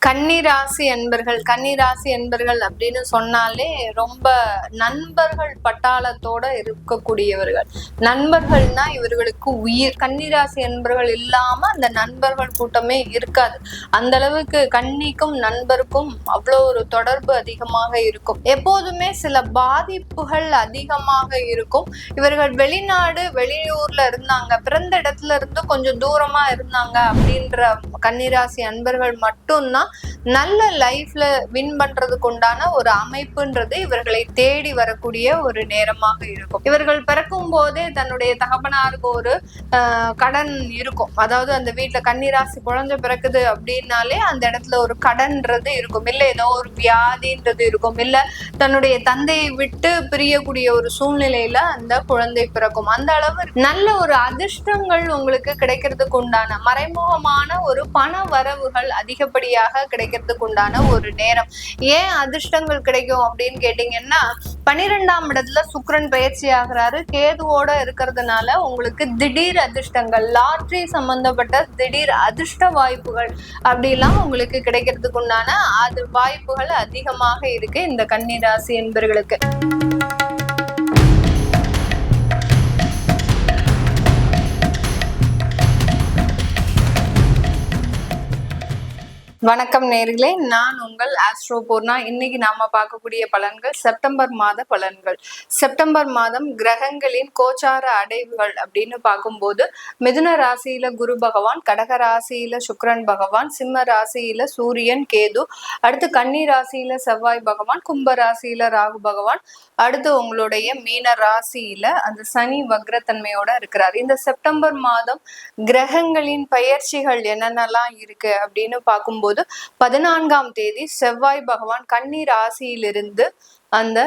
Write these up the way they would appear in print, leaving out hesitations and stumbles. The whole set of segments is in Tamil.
கன்னிராசி என்பர்கள் அப்படின்னு சொன்னாலே ரொம்ப நண்பர்கள் பட்டாளத்தோட இருக்கக்கூடியவர்கள். நண்பர்கள்னா இவர்களுக்கு உயிர். கன்னிராசி என்பர்கள் இல்லாம அந்த நண்பர்கள் கூட்டமே இருக்காது. அந்த அளவுக்கு கன்னிக்கும் நண்பருக்கும் அவ்வளோ ஒரு தொடர்பு அதிகமாக இருக்கும். எப்போதுமே சில பாதிப்புகள் அதிகமாக இருக்கும். இவர்கள் வெளிநாடு வெளியூர்ல இருந்தாங்க, பிறந்த இடத்துல இருந்து கொஞ்சம் தூரமா இருந்தாங்க அப்படின்ற கன்னிராசி அன்பர்கள் மட்டும்தான் நல்ல லைஃப்ல வின் பண்றதுக்கு உண்டான ஒரு அமைப்புன்றது இவர்களை தேடி வரக்கூடிய ஒரு நேரமாக இருக்கும். இவர்கள் பிறக்கும் போதே தன்னுடைய தகப்பனாருக்கு ஒரு கடன் இருக்கும். அதாவது அந்த வீட்டுல கன்னிராசி குழந்தை பிறக்குது அப்படின்னாலே அந்த இடத்துல ஒரு கடன்றது இருக்கும், இல்ல ஏதோ ஒரு வியாதின்றது இருக்கும், இல்ல தன்னுடைய தந்தையை விட்டு பிரியக்கூடிய ஒரு சூழ்நிலையில அந்த குழந்தை பிறக்கும். அந்த அளவு நல்ல ஒரு அதிர்ஷ்டங்கள் உங்களுக்கு கிடைக்கிறதுக்கு உண்டான மறைமுகமான ஒரு பண வரவுகள் அதிகப்படியாக கிடைக்கிறதுக்கு உண்டான ஒரு நேரம். ஏன் அதிர்ஷ்டங்கள் கிடைக்கும் அப்படின்னு கேட்டீங்கன்னா, 12ஆம் இடத்துல சுக்கிரன் பயிற்சி ஆகிறாரு, கேதுவோட இருக்கிறதுனால உங்களுக்கு திடீர் அதிர்ஷ்டங்கள், லாட்ரி சம்பந்தப்பட்ட திடீர் அதிர்ஷ்ட வாய்ப்புகள் அப்படிலாம் உங்களுக்கு கிடைக்கிறதுக்கு உண்டான வாய்ப்புகள் அதிகமாக இருக்கு இந்த கன்னிராசி என்பவர்களுக்கு. வணக்கம் நேர்களே, நான் உங்கள் ஆஸ்ட்ரோ பூர்ணா. இன்னைக்கு நாம பார்க்கக்கூடிய பலன்கள் செப்டம்பர் மாத பலன்கள். செப்டம்பர் மாதம் கிரகங்களின் கோச்சார அடைவுகள் அப்படின்னு பார்க்கும்போது, மிதுன ராசியில குரு பகவான், கடக ராசியில சுக்கிரன் பகவான், சிம்ம ராசியில சூரியன் கேது, அடுத்து கன்னி ராசியில செவ்வாய் பகவான், கும்ப ராசியில ராகு பகவான், அடுத்து உங்களுடைய மீன ராசியில அந்த சனி வக்ரத்தன்மையோட இருக்கிறார். இந்த செப்டம்பர் மாதம் கிரகங்களின் பயிற்சிகள் என்னென்னலாம் இருக்கு அப்படின்னு பார்க்கும்போது, 14ஆம் தேதி செவ்வாய் பகவான் கன்னி ராசியிலிருந்து அந்த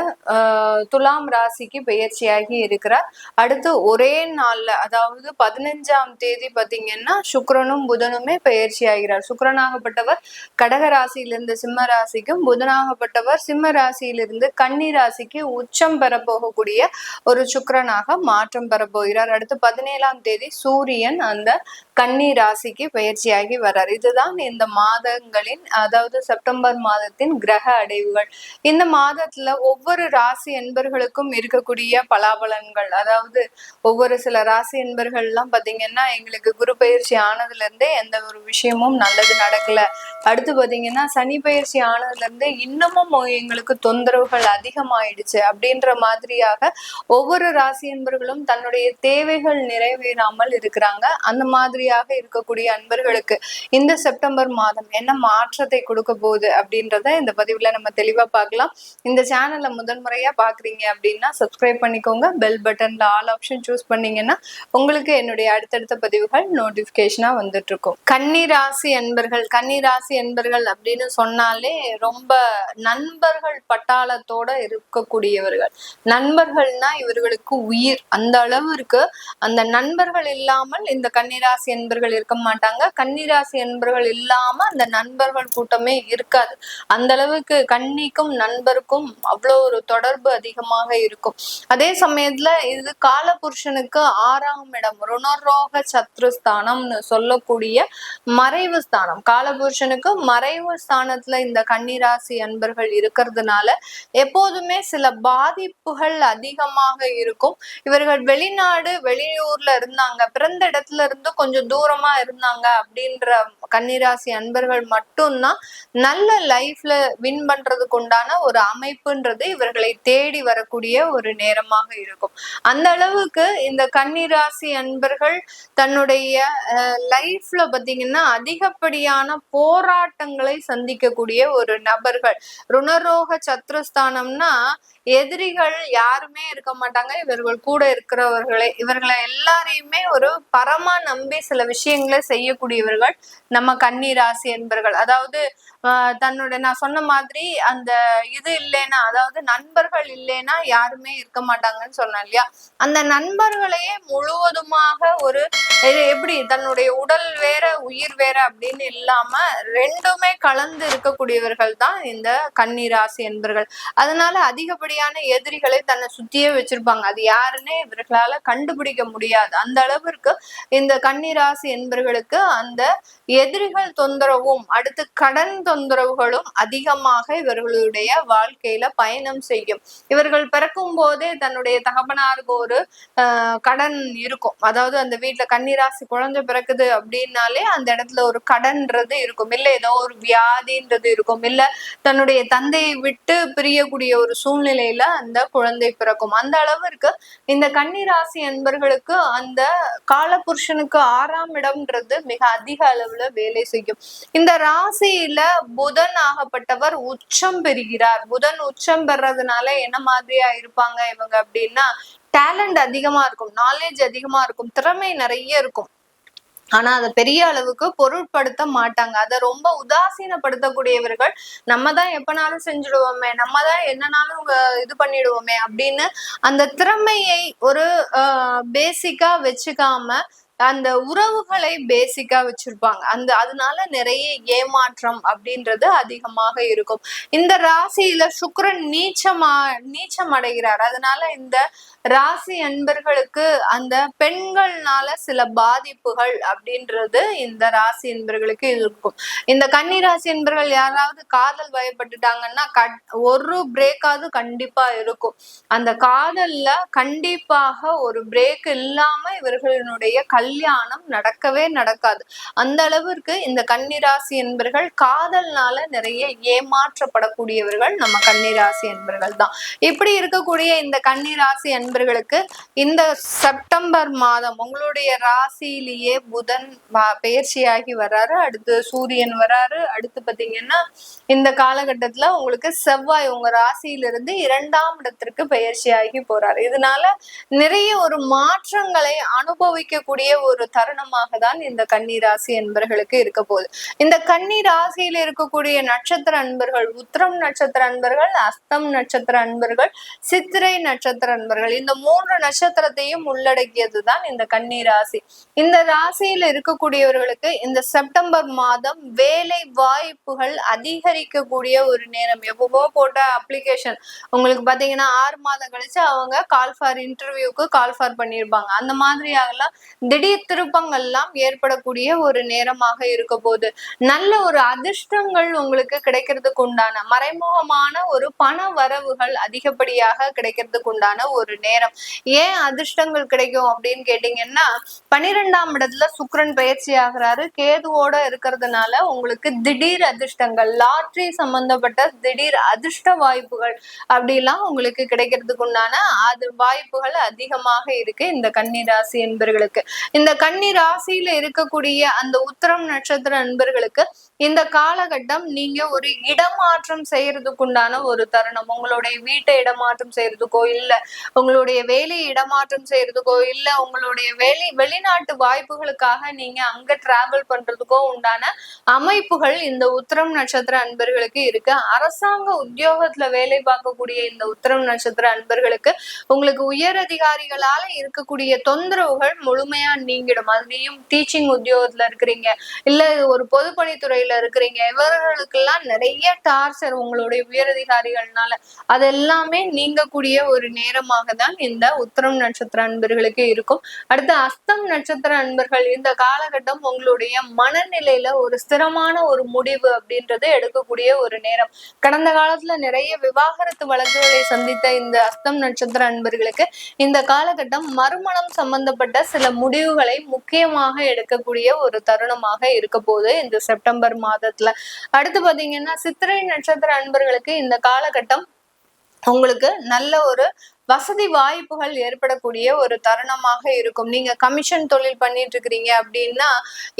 துலாம் ராசிக்கு பெயர்ச்சியாகி இருக்கிறார். அடுத்து ஒரே நாள்ல, அதாவது 15ஆம் தேதி பாத்தீங்கன்னா சுக்கிரனும் புதனுமே பெயர்ச்சி ஆகிறார். சுக்கிரனாகப்பட்டவர் கடக ராசியிலிருந்து சிம்ம ராசிக்கும், புதனாகப்பட்டவர் சிம்ம ராசியிலிருந்து கன்னி ராசிக்கு உச்சம் பெற போகக்கூடிய ஒரு சுக்கிரனாக மாற்றம் பெற போகிறார். அடுத்து 17ஆம் தேதி சூரியன் அந்த கன்னி ராசிக்கு பெயர்ச்சியாகி வர்றார். இதுதான் இந்த மாதங்களின், அதாவது செப்டம்பர் மாதத்தின் கிரக அடைவுகள். இந்த மாதத்துல ஒவ்வொரு ராசி என்பர்களுக்கும் இருக்கக்கூடிய பலாபலன்கள், அதாவது ஒவ்வொரு சில ராசி என்பர்கள் எல்லாம் பாத்தீங்கன்னா, எங்களுக்கு குரு பயிற்சி ஆனதுல இருந்தே எந்த ஒரு விஷயமும் நல்லது நடக்கல, அடுத்து பாத்தீங்கன்னா சனி பயிற்சி ஆனதுல இருந்து இன்னமும் எங்களுக்கு தொந்தரவுகள் அதிகமாயிடுச்சு அப்படின்ற மாதிரியாக ஒவ்வொரு ராசி என்பர்களும் தன்னுடைய தேவைகள் நிறைவேறாமல் இருக்கிறாங்க. அந்த மாதிரியாக இருக்கக்கூடிய அன்பர்களுக்கு இந்த செப்டம்பர் மாதம் என்ன மாற்றத்தை கொடுக்க போகுது அப்படின்றத இந்த பதிவுல நம்ம தெளிவா பார்க்கலாம். இந்த சேனல்ல முதல் முறையா பாக்குறீங்க அப்படின்னா சப்ஸ்கிரைப் பண்ணிக்கோங்க. பெல் பட்டன்ல ஆல் ஆப்ஷன் சூஸ் பண்ணீங்கன்னா உங்களுக்கு என்னுடைய அடுத்தடுத்த பதிவுகள் நோட்டிபிகேஷனா வந்துட்டு இருக்கும். கன்னிராசி என்பர்கள் அப்படின்னு சொன்னாலே ரொம்ப நண்பர்கள் பட்டாளத்தோட இருக்கக்கூடியவர்கள். நண்பர்கள்னா இவர்களுக்கு உயிர். அந்த அளவிற்கு அந்த நண்பர்கள் இல்லாமல் இந்த கன்னிராசி என்பர்கள் இருக்க மாட்டாங்க. கன்னிராசி என்பர்கள் இல்லாம அந்த நண்பர்கள் கூட்டமே இருக்காது. அந்த அளவுக்கு கன்னிக்கும் நண்பருக்கும் அவ்வளோ ஒரு தொடர்பு அதிகமாக இருக்கும். அதே சமயத்துல இது காலபுருஷனுக்கு 6ஆம் இடம், ருணரோக சத்ருஸ்தானம்னு சொல்லக்கூடிய மறைவு ஸ்தானம். காலபுருஷனுக்கு மறைவு ஸ்தானத்துல இந்த கன்னிராசி அன்பர்கள் இருக்கிறதுனால எப்போதுமே சில பாதிப்புகள் அதிகமாக இருக்கும். இவர்கள் வெளிநாடு வெளியூர்ல இருந்தாங்க, பிறந்த இடத்துல இருந்து கொஞ்சம் தூரமா இருந்தாங்க அப்படின்ற கன்னிராசி அன்பர்கள் மட்டும்தான் நல்ல லைஃப்ல வின் பண்றதுக்கு உண்டான ஒரு அமைப்புன்றது இவர்களை தேடி வரக்கூடிய ஒரு நேரமாக இருக்கும். அந்த அளவுக்கு இந்த கன்னிராசி அன்பர்கள் தன்னுடைய லைஃப்ல பாத்தீங்கன்னா அதிகப்படியான போராட்டங்களை சந்திக்கக்கூடிய ஒரு நபர்கள். ருணரோக சத்ருஸ்தானம்னா எதிரிகள் யாருமே இருக்க மாட்டாங்க, இவர்கள் கூட இவர்களை எல்லாரையுமே ஒரு பரமா நம்பி சில விஷயங்களை செய்யக்கூடியவர்கள் நம்ம கன்னிராசி என்பர்கள். அதாவது நான் சொன்ன மாதிரி அந்த இது இல்லைன்னா, அதாவது நண்பர்கள் இல்லைன்னா யாருமே இருக்க மாட்டாங்கன்னு சொன்னேன் இல்லையா, அந்த நண்பர்களையே முழுவதுமாக ஒரு இது எப்படி தன்னுடைய உடல் வேற உயிர் வேற அப்படின்னு இல்லாம ரெண்டுமே கலந்து இருக்கக்கூடியவர்கள் தான் இந்த கன்னி ராசி என்பர்கள். அதனால அதிகப்படியான எதிரிகளை தன்னை சுத்தியே வச்சிருப்பாங்க. அது யாருன்னே இவர்களால கண்டுபிடிக்க முடியாது. அந்த அளவிற்கு இந்த கன்னி ராசி என்பர்களுக்கு அந்த எதிரிகள் தொந்தரவும் அடுத்து கடன் தொந்தரவுகளும் அதிகமாக இவர்களுடைய வாழ்க்கையில பயணம் செய்யும். இவர்கள் பிறக்கும் போதே தன்னுடைய தகப்பனாருக்கு ஒரு கடன் இருக்கும். அதாவது அந்த வீட்டுல கன்னிராசி குழந்தை பிறக்குது அப்படின்னாலே அந்த இடத்துல ஒரு கடன்றது இருக்கும், இல்ல ஏதோ ஒரு வியாதின்றது இருக்கும், இல்ல தன்னுடைய தந்தையை விட்டு பிரியக்கூடிய ஒரு சூழ்நிலையில அந்த குழந்தை பிறக்கும். அந்த அளவிற்கு இந்த கன்னிராசி என்பர்களுக்கு அந்த காலபுருஷனுக்கு 6ஆம் இடம்ன்றது மிக அதிக அளவுல வேலை செய்யும். இந்த ராசியில புதன் ஆகப்பட்டவர் உச்சம் பெறுகிறார். புதன் உச்சம் பெறதுனால என்ன மாதிரியா இருப்பாங்க இவங்க அப்படின்னா, டேலண்ட் அதிகமா இருக்கும், நாலேஜ் அதிகமா இருக்கும், திறமை நிறைய இருக்கும். ஆனா அதை பெரிய அளவுக்கு பொருட்படுத்த மாட்டாங்க. அதை ரொம்ப உதாசீனப்படுத்தக்கூடியவர்கள். நம்ம தான் எப்பனாலும் செஞ்சுடுவோமே, நம்ம தான் என்னனாலும் இது பண்ணிடுவோமே அப்படின்னு அந்த திறமையை ஒரு பேசிக்கா வச்சுக்காம அந்த உறவுகளை பேசிக்கா வச்சிருப்பாங்க. அதனால நிறைய ஏமாற்றம் அப்படின்றது அதிகமாக இருக்கும். இந்த ராசியில சுக்கிரன் நீச்சம் அடைகிறார். அதனால இந்த ராசி அன்பர்களுக்கு அந்த பெண்கள்னால சில பாதிப்புகள் அப்படின்றது இந்த ராசி என்பர்களுக்கு இருக்கும். இந்த கன்னி ராசி என்பர்கள் யாராவது காதல் வயப்பட்டுட்டாங்கன்னா ஒரு பிரேக்காவது கண்டிப்பா இருக்கும். அந்த காதல்ல கண்டிப்பாக ஒரு பிரேக் இல்லாம இவர்களுடைய கல்யாணம் நடக்கவே நடக்காது. அந்த அளவிற்கு இந்த கன்னிராசி என்பர்கள் காதல்னால நிறைய ஏமாற்றப்படக்கூடியவர்கள் நம்ம கன்னிராசி என்பர்கள் தான். இப்படி இருக்கக்கூடிய இந்த கன்னிராசி என்பர்களுக்கு இந்த செப்டம்பர் மாதம் உங்களுடைய ராசியிலேயே புதன் பயிற்சியாகி வர்றாரு, அடுத்து சூரியன் வராரு, அடுத்து பாத்தீங்கன்னா இந்த காலகட்டத்துல உங்களுக்கு செவ்வாய் உங்க ராசியிலிருந்து 2ஆம் இடத்திற்கு பயிற்சியாகி போறாரு. இதனால நிறைய ஒரு மாற்றங்களை அனுபவிக்கக்கூடிய ஒரு தருணமாக தான் இந்த கன்னி ராசி என்பர்களுக்கு இருக்க போகுது. இந்த கன்னி ராசியில இருக்கக்கூடிய நட்சத்திர அன்பர்கள் உத்திரம் நட்சத்திர அன்பர்கள், அஸ்தம் நட்சத்திர அன்பர்கள், சித்திரை நட்சத்திர அன்பர்கள், இந்த 3 நட்சத்திரத்தையும் உள்ளடக்கியதுதான் இந்த கன்னி ராசி. இந்த ராசியில இருக்கக்கூடியவர்களுக்கு இந்த செப்டம்பர் மாதம் வேலை வாய்ப்புகள் அதிகரிக்கக்கூடிய ஒரு நேரம். எப்பவோ போட்ட அப்ளிகேஷன் உங்களுக்கு பாத்தீங்கன்னா 6 மாதம் கழிச்சு அவங்க கால் ஃபார் இன்டர்வியூக்கு கால் ஃபார் பண்ணியிருப்பாங்க. அந்த மாதிரி ஆகலாம் திடீர் திருப்பங்கள்லாம் ஏற்படக்கூடிய ஒரு நேரமாக இருக்க போது நல்ல ஒரு அதிர்ஷ்டங்கள் உங்களுக்கு கிடைக்கிறதுக்கு உண்டான மறைமுகமான ஒரு பண வரவுகள் அதிகப்படியாக கிடைக்கிறதுக்கு உண்டான ஒரு நேரம். ஏன் அதிர்ஷ்டங்கள் கிடைக்கும் அப்படின்னு கேட்டீங்கன்னா, 12ஆம் இடத்துல சுக்கிரன் பயிற்சி ஆகிறாரு, கேதுவோட இருக்கிறதுனால உங்களுக்கு திடீர் அதிர்ஷ்டங்கள், லாட்ரி சம்பந்தப்பட்ட திடீர் அதிர்ஷ்ட வாய்ப்புகள் அப்படிலாம் உங்களுக்கு கிடைக்கிறதுக்கு உண்டான வாய்ப்புகள் அதிகமாக இருக்கு இந்த கன்னி ராசி என்பர்களுக்கு. இந்த கன்னி ராசியில இருக்கக்கூடிய அந்த உத்திரம் நட்சத்திர அன்பர்களுக்கு இந்த காலகட்டம் நீங்க ஒரு இடமாற்றம் செய்யறதுக்கு உண்டான ஒரு தருணம். உங்களுடைய வீட்டை இடமாற்றம் செய்யறதுக்கோ, இல்ல உங்களுடைய வேலையை இடமாற்றம் செய்யறதுக்கோ, இல்ல உங்களுடைய வெளிநாட்டு வாய்ப்புகளுக்காக நீங்க அங்க டிராவல் பண்றதுக்கோ உண்டான அமைப்புகள் இந்த உத்திரம் நட்சத்திர அன்பர்களுக்கு இருக்கு. அரசாங்க உத்தியோகத்துல வேலை பார்க்கக்கூடிய இந்த உத்திரம் நட்சத்திர அன்பர்களுக்கு உங்களுக்கு உயர் அதிகாரிகளால இருக்கக்கூடிய தொந்தரவுகள் முழுமையா நீங்கிடும். அதுலயும் டீச்சிங் உத்தியோகத்துல இருக்கிறீங்க, இல்ல ஒரு பொதுப்பணித்துறையில இருக்கிறீங்க, இவர்களுக்கெல்லாம் நிறைய டார்ச்சர் உங்களுடைய உயரதிகாரிகள்னால அதெல்லாமே நீங்கக்கூடிய ஒரு நேரமாக தான் இந்த உத்திரம் நட்சத்திர அன்பர்களுக்கு இருக்கும். அடுத்து அஸ்தம் நட்சத்திர அன்பர்கள் இந்த காலகட்டம் உங்களுடைய மனநிலையில ஒரு ஸ்திரமான ஒரு முடிவு அப்படின்றது எடுக்கக்கூடிய ஒரு நேரம். கடந்த காலத்துல நிறைய விவாகரத்து வழக்குகளை சந்தித்த இந்த அஸ்தம் நட்சத்திர அன்பர்களுக்கு இந்த காலகட்டம் மறுமணம் சம்பந்தப்பட்ட சில முடிவுகளை முக்கியமாக எடுக்கக்கூடிய ஒரு தருணமாக இருக்க போது இந்த செப்டம்பர் மாதத்துல. அடுத்து பாத்தீங்கன்னா சித்திரை நட்சத்திர அன்பர்களுக்கு இந்த காலகட்டம் உங்களுக்கு நல்ல ஒரு வசதி வாய்ப்புகள் ஏற்படக்கூடிய ஒரு தருணமாக இருக்கும். நீங்க கமிஷன் தொழில் பண்ணிட்டு இருக்கிறீங்க அப்படின்னா,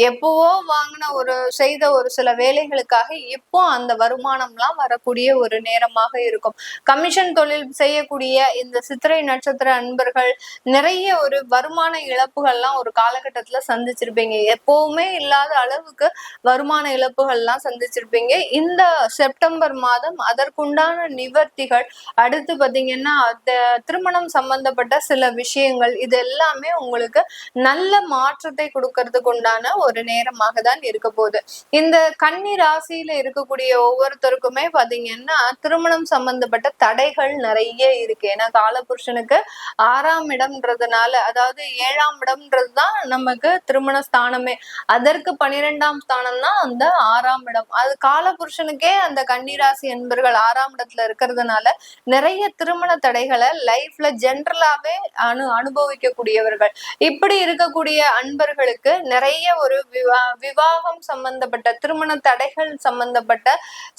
எப்பவோ வாங்கின செய்த ஒரு சில வேலைகளுக்காக இப்போ அந்த வருமானம்லாம் வரக்கூடிய ஒரு நேரமாக இருக்கும். கமிஷன் தொழில் செய்யக்கூடிய இந்த சித்திரை நட்சத்திர அன்பர்கள் நிறைய ஒரு வருமான இழப்புகள்லாம் ஒரு காலகட்டத்துல சந்திச்சிருப்பீங்க. எப்பவுமே இல்லாத அளவுக்கு வருமான இழப்புகள்லாம் சந்திச்சிருப்பீங்க. இந்த செப்டம்பர் மாதம் அதற்குண்டான நிவர்த்திகள், அடுத்து பாத்தீங்கன்னா திருமணம் சம்பந்தப்பட்ட சில விஷயங்கள் இது எல்லாமே உங்களுக்கு நல்ல மாற்றத்தை கொடுக்கறதுக்கு உண்டான ஒரு நேரமாக தான் இருக்க போகுது. இந்த கன்னி ராசியில இருக்கக்கூடிய ஒவ்வொருத்தருக்குமே பாத்தீங்கன்னா திருமணம் சம்பந்தப்பட்ட தடைகள் நிறைய இருக்கு. ஏன்னா காலபுருஷனுக்கு 6ஆம் இடம்ன்றதுனால, அதாவது 7ஆம் இடம்ன்றதுதான் நமக்கு திருமண ஸ்தானமே. அதற்கு 12ஆம் ஸ்தானம் தான் அந்த 6ஆம் இடம். அது காலபுருஷனுக்கே அந்த கன்னிராசி என்பர்கள் 6ஆம் இடத்துல இருக்கிறதுனால நிறைய திருமண தடைகளை லைஃப்ல ஜென்ரலாவே அனுபவிக்க கூடியவர்கள். இப்படி இருக்கக்கூடிய அன்பர்களுக்கு நிறைய ஒரு விவாகம் சம்பந்தப்பட்ட திருமண தடைகள் சம்பந்தப்பட்ட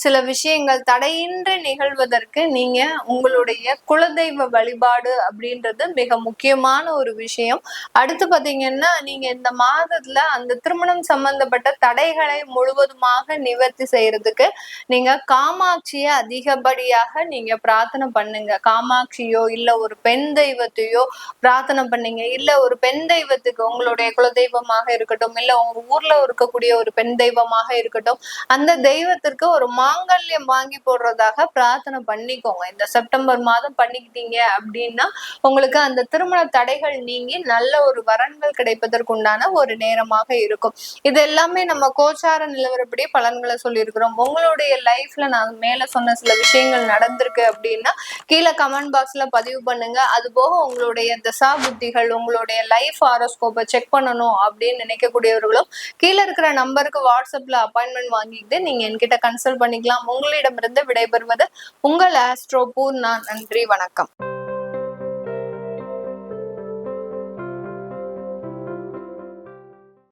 சில விஷயங்கள் தடையின்றி நிகழ்வதற்கு நீங்க உங்களுடைய குலதெய்வ வழிபாடு அப்படின்றது மிக முக்கியமான ஒரு விஷயம். அடுத்து பாத்தீங்கன்னா நீங்க இந்த மாதத்துல அந்த திருமணம் சம்பந்தப்பட்ட தடைகளை முழுவதுமாக நிவர்த்தி செய்யறதுக்கு நீங்க காமாட்சிய அதிகப்படியாக நீங்க பிரார்த்தனை பண்ணுங்க. காமாட்சியோ இல்ல ஒரு பெண் தெய்வத்தையோ பிரார்த்தனை பண்ணீங்க, இல்ல ஒரு பெண் தெய்வத்துக்கு உங்களுடைய குலதெய்வமாக இருக்கட்டும், இல்ல உங்க ஊர்ல இருக்கக்கூடிய ஒரு பெண் தெய்வமாக இருக்கட்டும், அந்த தெய்வத்திற்கு ஒரு மாங்கல்யம் வாங்கி போடுறதாக பிரார்த்தனை பண்ணிக்கோங்க. இந்த செப்டம்பர் மாதம் பண்ணிக்கிட்டீங்க அப்படின்னா உங்களுக்கு அந்த திருமண தடைகள் நீங்கி நல்ல ஒரு வரன்கள் கிடைப்பதற்குண்டான ஒரு நேரமாக இருக்கும். இது எல்லாமே நம்ம கோச்சார நிலவரப்படி பலன்களை சொல்லியிருக்கிறோம். உங்களுடைய லைஃப்ல நான் மேல சொன்ன சில விஷயங்கள் நடந்திருக்கு அப்படின்னா கீழே கமெண்ட் பாக்ஸ்ல பதிவு பண்ணுங்க. அது போக உங்களுடைய தசா புத்திகள், உங்களுடைய லைஃப் ஹாரோஸ்கோப்பை செக் பண்ணணும் அப்படின்னு நினைக்கக்கூடியவர்களும் கீழே இருக்கிற நம்பருக்கு வாட்ஸ்அப்ல அப்பாயின்மெண்ட் வாங்கிட்டு நீங்க என்கிட்ட கன்சல்ட் பண்ணிக்கலாம். உங்களிடமிருந்து விடைபெறுவது உங்கள் ஆஸ்ட்ரோ பூர்ணா. நன்றி, வணக்கம்.